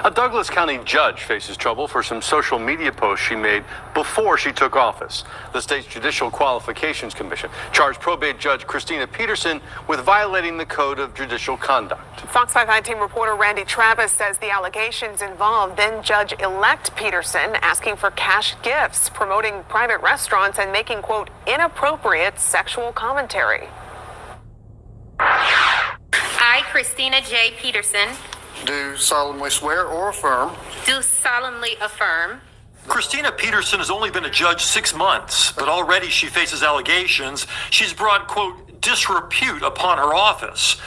A Douglas County judge faces trouble for some social media posts she made before she took office. The state's Judicial Qualifications Commission charged probate judge Christina Peterson with violating the Code of Judicial Conduct. Fox 519 reporter Randy Travis says the allegations involve then-Judge-elect Peterson asking for cash gifts, promoting private restaurants, and making, quote, inappropriate sexual commentary. I, Christina J. Peterson, do solemnly swear or affirm. do solemnly affirm. Christina Peterson has only been a judge 6 months, but already she faces allegations. She's brought, quote, disrepute upon her office.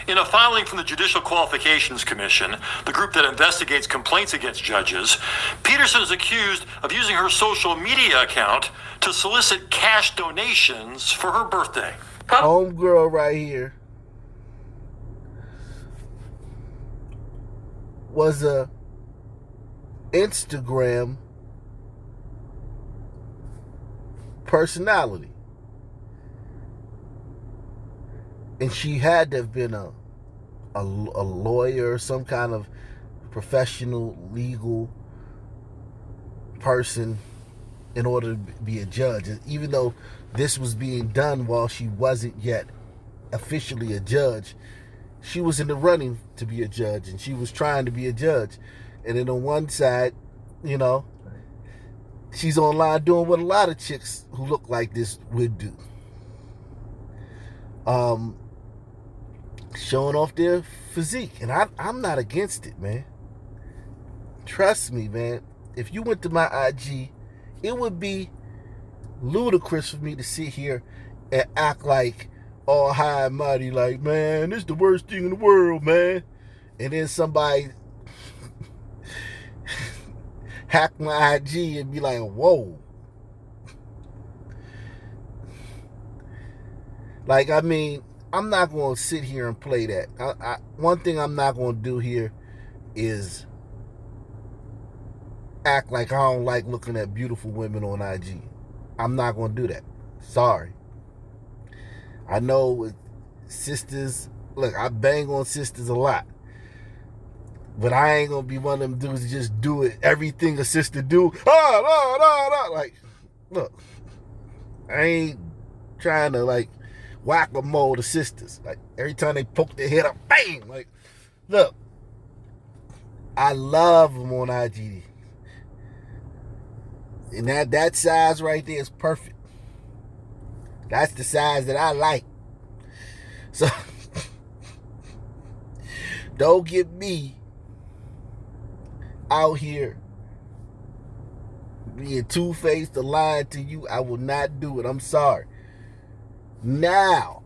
In a filing from the Judicial Qualifications Commission, the group that investigates complaints against judges, Peterson is accused of using her social media account to solicit cash donations for her birthday. Homegirl right here was a Instagram personality, and she had to have been a lawyer, some kind of professional legal person in order to be a judge. And even though this was being done while she wasn't yet officially a judge, she was in the running to be a judge, and she was trying to be a judge. And then on one side, you know, she's online doing what a lot of chicks who look like this would do. Showing off their physique. And I'm not against it, man. Trust me, man. If you went to my IG, it would be ludicrous for me to sit here and act like all high and mighty, like, man, this is the worst thing in the world, man. And then somebody hack my IG and be like, whoa. Like, I mean, I'm not going to sit here and play that. One thing I'm not going to do here is act like I don't like looking at beautiful women on IG. I'm not going to do that. Sorry. I know with sisters, look, I bang on sisters a lot. But I ain't going to be one of them dudes that just do it, everything a sister do. Like, look, I ain't trying to, like, whack-a-mole the sisters. Like, every time they poke their head up, bang! Like, look, I love them on IG. And that size right there is perfect. That's the size that I like. So, don't get me out here being two-faced or lying to you. I will not do it. I'm sorry. Now,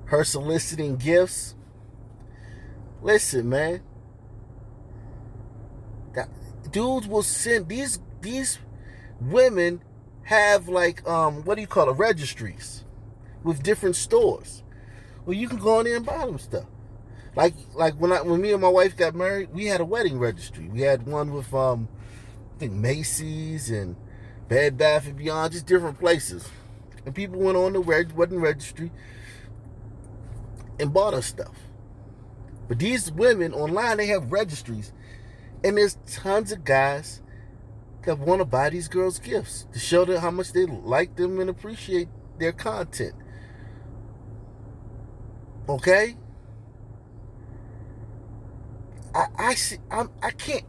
her soliciting gifts. Listen, man. Dudes will send these women have like what do you call it, registries with different stores. Well, you can go in there and buy them stuff. Like when me and my wife got married, we had a wedding registry. We had one with I think Macy's and Bed Bath and Beyond, just different places. And people went on the wedding registry and bought us stuff. But these women online, they have registries, and there's tons of guys that want to buy these girls gifts to show them how much they like them and appreciate their content. Okay?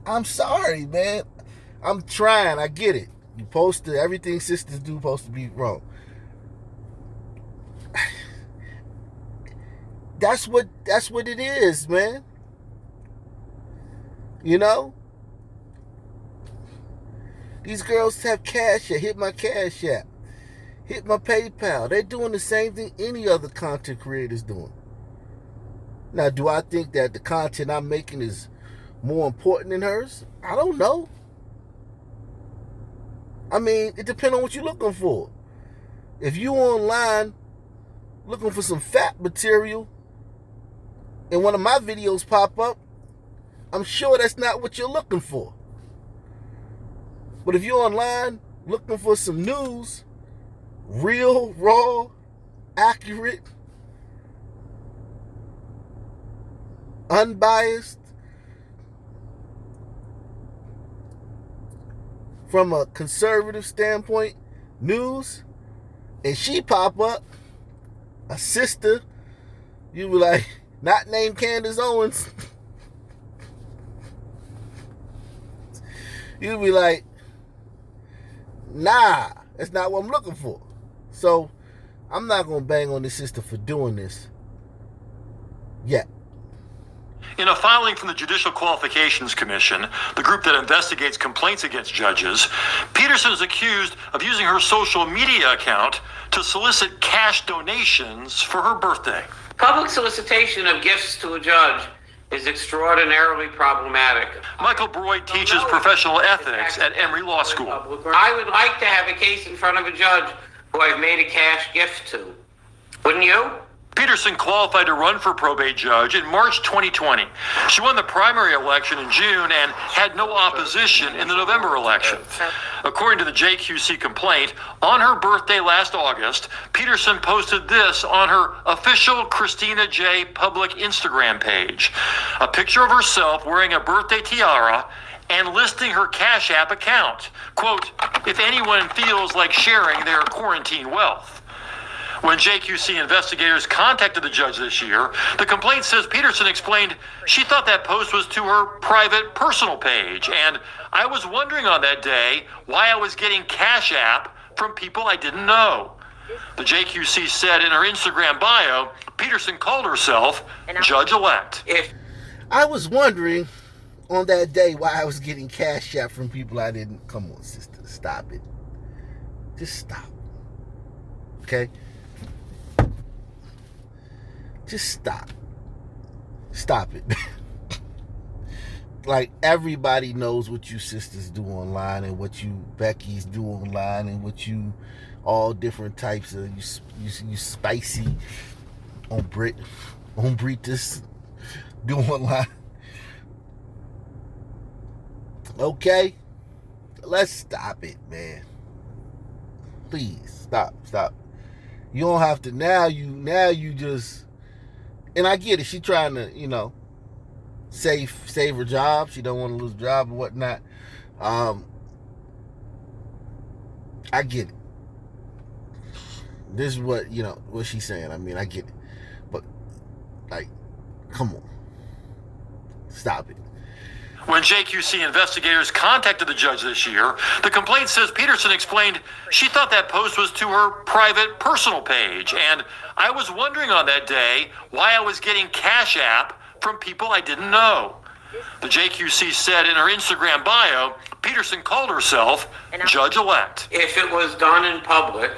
I'm sorry, man. I'm trying. I get it. You supposed to, everything sisters do supposed to be wrong. That's what it is, man. You know? These girls have Cash App. Hit my Cash App. Hit my PayPal. They're doing the same thing any other content creator's doing. Now, do I think that the content I'm making is more important than hers? I don't know. I mean, it depends on what you're looking for. If you online looking for some fat material and one of my videos pop up, I'm sure that's not what you're looking for. But if you're online looking for some news, real, raw, accurate, unbiased, from a conservative standpoint, news, and she pop up, a sister, you be like, not named Candace Owens. You be like, nah, that's not what I'm looking for. So I'm not gonna bang on this sister for doing this yet. In a filing from the Judicial Qualifications Commission, the group that investigates complaints against judges, Peterson is accused of using her social media account to solicit cash donations for her birthday. Public solicitation of gifts to a judge is extraordinarily problematic. Michael Broyd teaches professional ethics at Emory Law School. I would like to have a case in front of a judge who I've made a cash gift to. Wouldn't you? Peterson qualified to run for probate judge in March 2020. She won the primary election in June and had no opposition in the November election. According to the JQC complaint, on her birthday last August, Peterson posted this on her official Christina J. public Instagram page. A picture of herself wearing a birthday tiara and listing her Cash App account. Quote, if anyone feels like sharing their quarantine wealth. When JQC investigators contacted the judge this year, the complaint says Peterson explained she thought that post was to her private personal page, and I was wondering on that day why I was getting Cash App from people I didn't know. The JQC said in her Instagram bio, Peterson called herself Judge-elect. I was wondering on that day why I was getting Cash App from people I didn't. Come on, sister, stop it. Just stop. Okay? Just stop. Stop it. Like, everybody knows what you sisters do online and what you Becky's do online and what you all different types of you spicy hombritas do online. Okay? Let's stop it, man. Please stop. You don't have to now you just, and I get it, she trying to, save her job. She don't want to lose a job and whatnot. I get it. This is what what she's saying. I mean, I get it. But like, come on. Stop it. When JQC investigators contacted the judge this year, the complaint says Peterson explained she thought that post was to her private personal page, and I was wondering on that day why I was getting Cash App from people I didn't know. The JQC said in her Instagram bio, Peterson called herself Judge-elect. If it was done in public,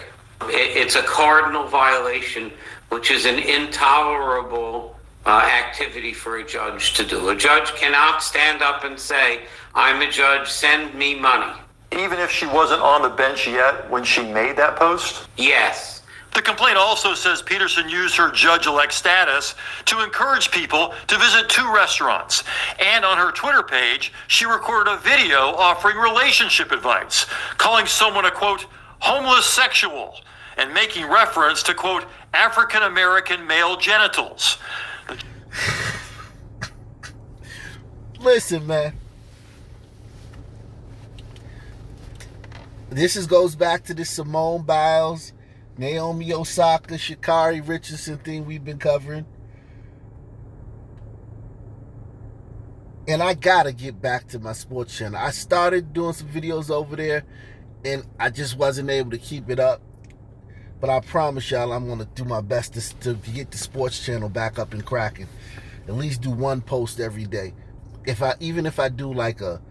it's a cardinal violation, which is an intolerable activity for a judge to do. A judge cannot stand up and say, I'm a judge, send me money. Even if she wasn't on the bench yet when she made that post? Yes. The complaint also says Peterson used her judge-elect status to encourage people to visit 2 restaurants. And on her Twitter page, she recorded a video offering relationship advice, calling someone a, quote, homeless sexual, and making reference to, quote, African-American male genitals. Listen, man. This goes back to the Simone Biles, Naomi Osaka, Sha'Carri Richardson thing we've been covering. And I gotta get back to my sports channel. I started doing some videos over there, and I just wasn't able to keep it up. But I promise y'all I'm going to do my best to get the sports channel back up and cracking. At least do one post every day. Even if I do like a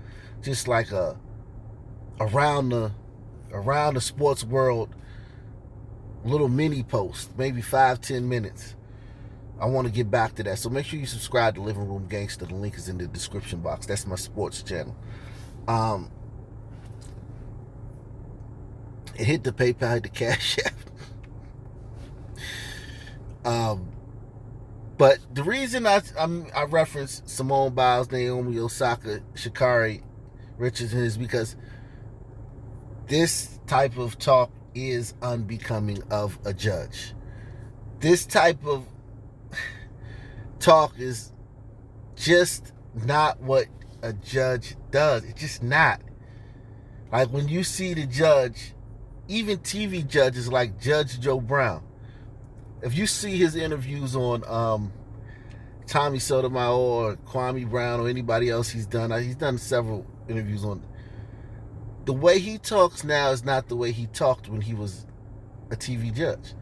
around the sports world little mini post, maybe 5-10 minutes. I want to get back to that. So make sure you subscribe to Living Room Gangster. The link is in the description box. That's my sports channel. It hit the PayPal, hit the Cash App. But the reason I reference Simone Biles, Naomi Osaka, Sha'Carri Richardson is because this type of talk is unbecoming of a judge. This type of talk is just not what a judge does. It's just not. Like when you see the judge, even TV judges like Judge Joe Brown, if you see his interviews on Tommy Sotomayor or Kwame Brown or anybody else he's done several interviews on, the way he talks now is not the way he talked when he was a TV judge.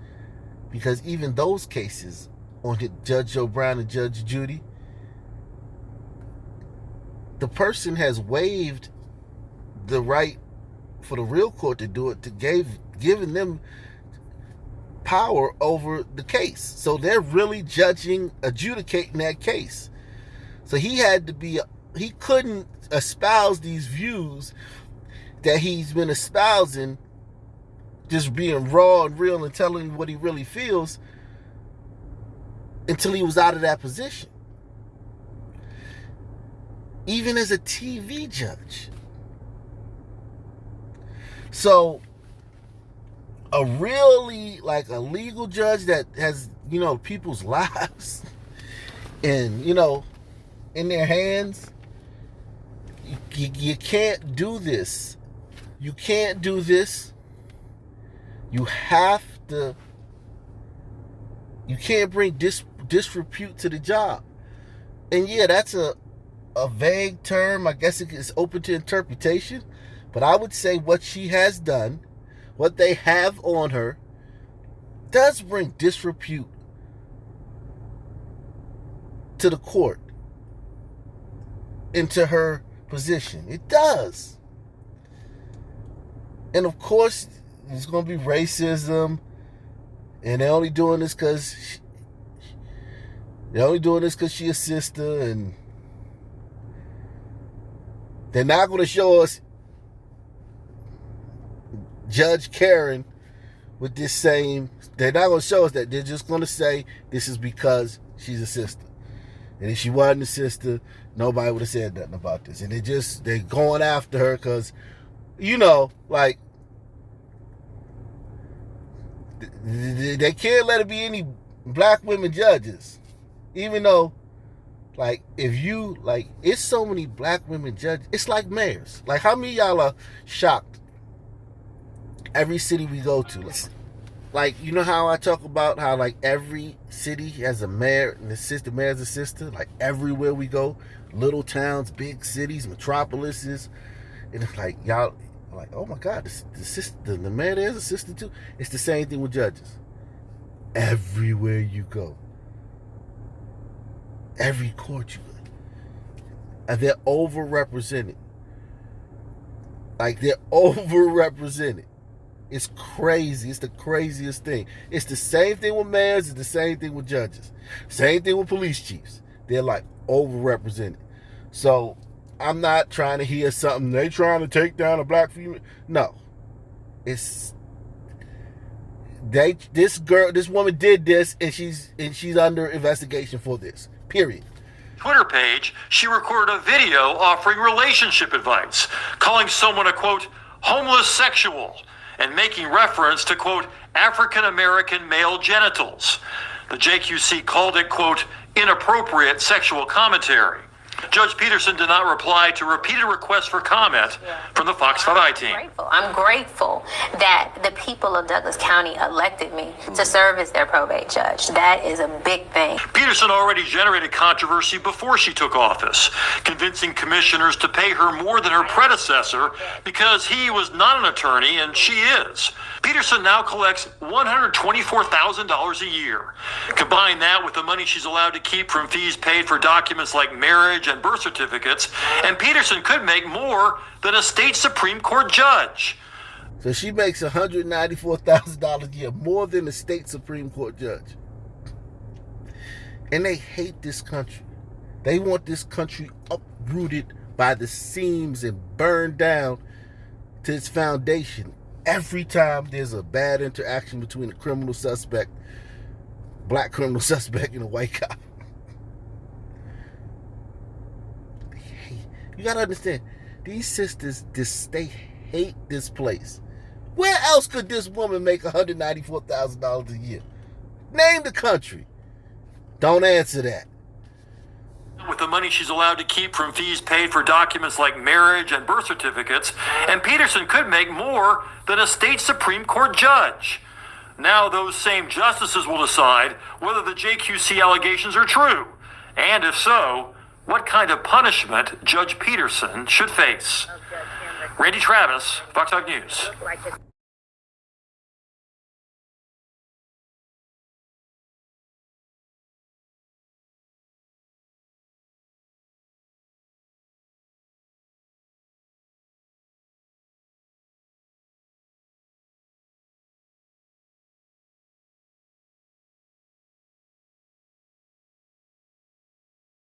Because even those cases on Judge Joe Brown and Judge Judy, the person has waived the right for the real court to do it, giving them power over the case. So they're really adjudicating that case. So he couldn't espouse these views that he's been espousing, just being raw and real and telling you what he really feels, until he was out of that position. Even as a TV judge. So a really, like, a legal judge that has, people's lives and, in their hands, you can't do this. You can't do this. You have to, you can't bring disrepute to the job. And yeah, that's a vague term. I guess it is open to interpretation. But I would say what she has done, what they have on her, does bring disrepute to the court, into her position. It does. And of course, there's going to be racism, and they're only doing this because she's a sister, and they're not going to show us Judge Karen with this same. They're not going to show us that. They're just going to say this is because she's a sister. And if she wasn't a sister, nobody would have said nothing about this. And they're going after her because, like, they can't let it be any black women judges. Even though, like, it's so many black women judges. It's like mayors. Like, how many of y'all are shocked every city we go to? Like, you know how I talk about how, like, every city has a mayor and the mayor's a sister? Like, everywhere we go, little towns, big cities, metropolises, and it's like, y'all, like, oh my God, the mayor there's a sister too. It's the same thing with judges. Everywhere you go, every court you go, and they're overrepresented. Like, they're overrepresented. It's crazy. It's the craziest thing. It's the same thing with mayors. It's the same thing with judges. Same thing with police chiefs. They're, like, overrepresented. So I'm not trying to hear something. They trying to take down a black female. No. This woman did this, and she's under investigation for this. Period. Twitter page, she recorded a video offering relationship advice, calling someone a, quote, homeless sexual, and making reference to, quote, African-American male genitals. The JQC called it, quote, inappropriate sexual commentary. Judge Peterson did not reply to repeated requests for comment from the Fox 5i team. I'm grateful that the people of Douglas County elected me to serve as their probate judge. That is a big thing. Peterson already generated controversy before she took office, convincing commissioners to pay her more than her predecessor because he was not an attorney and she is. Peterson now collects $124,000 a year. Combine that with the money she's allowed to keep from fees paid for documents like marriage and birth certificates, and Peterson could make more than a state Supreme Court judge. So she makes $194,000 a year, more than a state Supreme Court judge. And they hate this country. They want this country uprooted by the seams and burned down to its foundation. Every time there's a bad interaction between a criminal suspect, black criminal suspect, and a white cop. You gotta understand, these sisters, they hate this place. Where else could this woman make $194,000 a year? Name the country. Don't answer that. with the money she's allowed to keep from fees paid for documents like marriage and birth certificates, and Peterson could make more than a state Supreme Court judge. Now those same justices will decide whether the JQC allegations are true, and if so, what kind of punishment Judge Peterson should face. Randy Travis, Fox Talk News.